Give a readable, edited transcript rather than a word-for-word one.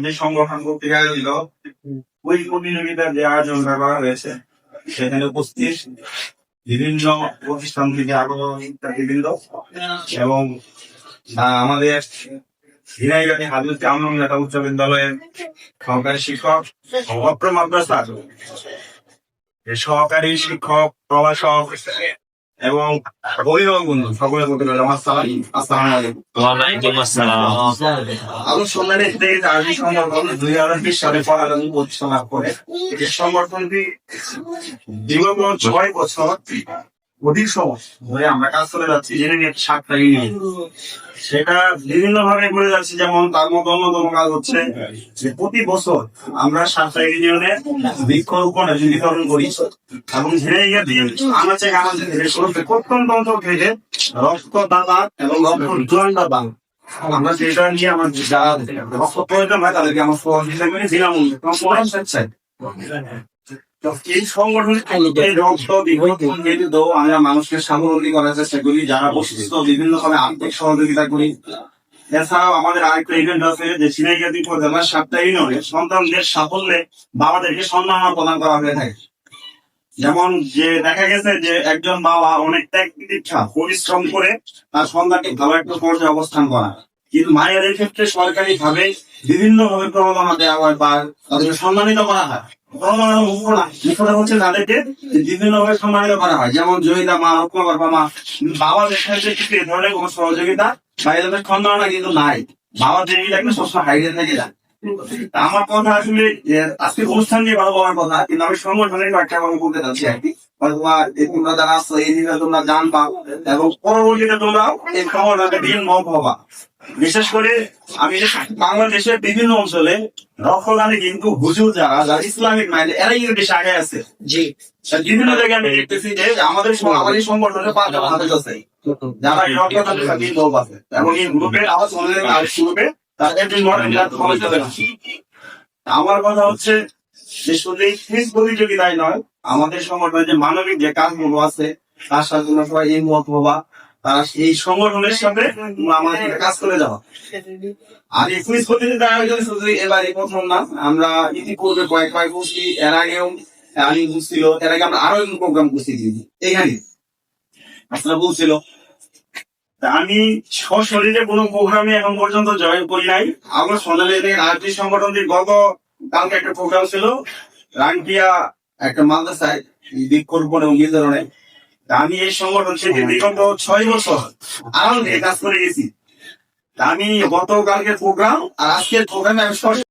যে সংগঠন কর্তৃক আয়োজিত ওই প্রতিযোগিতার যে আয়োজন করা হয়েছে সেখানে উপস্থিত বিভিন্ন প্রতিষ্ঠান থেকে আগত শিক্ষার্থীবৃন্দ এবং আমাদের ঝিনাইগাতি হাজরত আমরুন্নাথ উচ্চ বিদ্যালয়ের সহকারী শিক্ষক অপ্র মাদ্রাসা সহকারী শিক্ষক প্রভাষক এবং অভিভাবক বন্ধু সকলের প্রতি আসসালামু আলাইকুম। আলোচনার আরবি সংগঠন 2020 সালে প্রতিষ্ঠা লাভ করে এই সংগঠনটি বিগত 6 বছর অধিক সময় ধরে আমরা কাজ করে যাচ্ছি জেনে নিয়ে 7টা ইউনিয়ন সেটা বিভিন্ন ভাবে করে যাচ্ছে। যেমন তার মধ্যে অন্যতম কাজ হচ্ছে যে প্রতি বছর আমরা 7টা ইউনিয়নে বৃক্ষরোপণ বিতরণ করি এবং আনাচে কানাচে থেকে প্রত্যন্ত অঞ্চল থেকে রক্তদাতা এবং রক্তদাতা আমরা যেটা নিয়ে আমার যারা রক্ত প্রয়োজন হয় তাদেরকে আমার সহযোগিতা করি বিনামূল্যে। এই সংগঠন রক্ত বিভিন্ন আমরা মানুষকে স্বাবলম্বী করার চেষ্টা করি, যারা অসুস্থ বিভিন্ন ভাবে আর্থিক সহযোগিতা করি। এছাড়াও আমাদের আরেকটা ইভেন্ট আছে যে ঝিনাইগাতি উপজেলার 7টা ইউনিয়নে সন্তানদের সাফল্যে বাবাদেরকে সম্মাননা প্রদান করা হয়ে থাকে। যেমন যে দেখা গেছে যে একজন বাবা অনেক ত্যাগ দীক্ষা পরিশ্রম করে তার সন্তানকে ভালো একটা পর্যায়ে অবস্থান করা, কিন্তু মায়ের ক্ষেত্রে সরকারি ভাবে বিভিন্ন ভাবে প্রণোদনা দেওয়া হয় বা তাদেরকে সম্মানিত করা হয়। তাদেরকে বিভিন্ন ভাবে সম্মানিত করা হয়, যেমন জয়িতা মা, রক্ষা বাবা মা। বাবাদের ক্ষেত্রে কিন্তু এ ধরনের কোন সহযোগিতা বা এ ধরনের সম্মাননা কিন্তু নাই। বাবাদের সবসময় হাইডে থেকে যায়। আমার কথা আসলে আজকে অনুষ্ঠান নিয়ে ভালো বলার কথা, কিন্তু আমি সংগঠনের একটা কথা বলতে চাচ্ছি আর কি। তোমরা যারা আসছো এই জিনিসটা তোমরা জানবা এবং পরবর্তীতে তোমরাও এই সংগঠনকে বিভিন্ন হবা। বিশেষ করে আমি বাংলাদেশের বিভিন্ন অঞ্চলে রক্তদানে কিন্তু হুজুর যারা ইসলামিক মাইন্ড এরাই কিন্তু বেশি আগে আছে। জি, বিভিন্ন জায়গায় আমি দেখতেছি যে আমাদের সংগঠনের 5 জন হাতে আছে যারা রক্তদানের সাথে লোক আছে এবং এই গ্রুপের আওয়াজ গ্রুপে আমার কথা হচ্ছে যে শুধু এই ফিজ প্রতিযোগিতায় নয়, আমাদের সংগঠনের যে মানবিক যে কাজগুলো আছে তার সাথে সবাই এই মত হবা, তারা এই সংগঠনের সাথে আমাদের কাজ করে যাওয়া। আর এই কুইজ প্রতিযোগিতা আয়োজন শুধু এবারই প্রথম না, আমরা ইতিপূর্বে কয়েকবার করছি, এর আগেও আমি বুঝছিল, এর আগে আমরা আরো প্রোগ্রাম করছি এখানে আপনারা বলছিল। আমি সশরীরে কোনো প্রোগ্রামে এখন পর্যন্ত জয়েন করি নাই। আমার সোনালী আর্টি সংগঠনটির গত কালকে একটা প্রোগ্রাম ছিল রাঙ্কিয়া একটা মাদ্রাসায় বৃক্ষরোপণ এবং বিতরণে। আমি এই সংগঠন থেকে বিগত 6 বছর আরাম কাজ করে গেছি। আমি গতকালকে প্রোগ্রাম আর আজকের প্রোগ্রামে আমি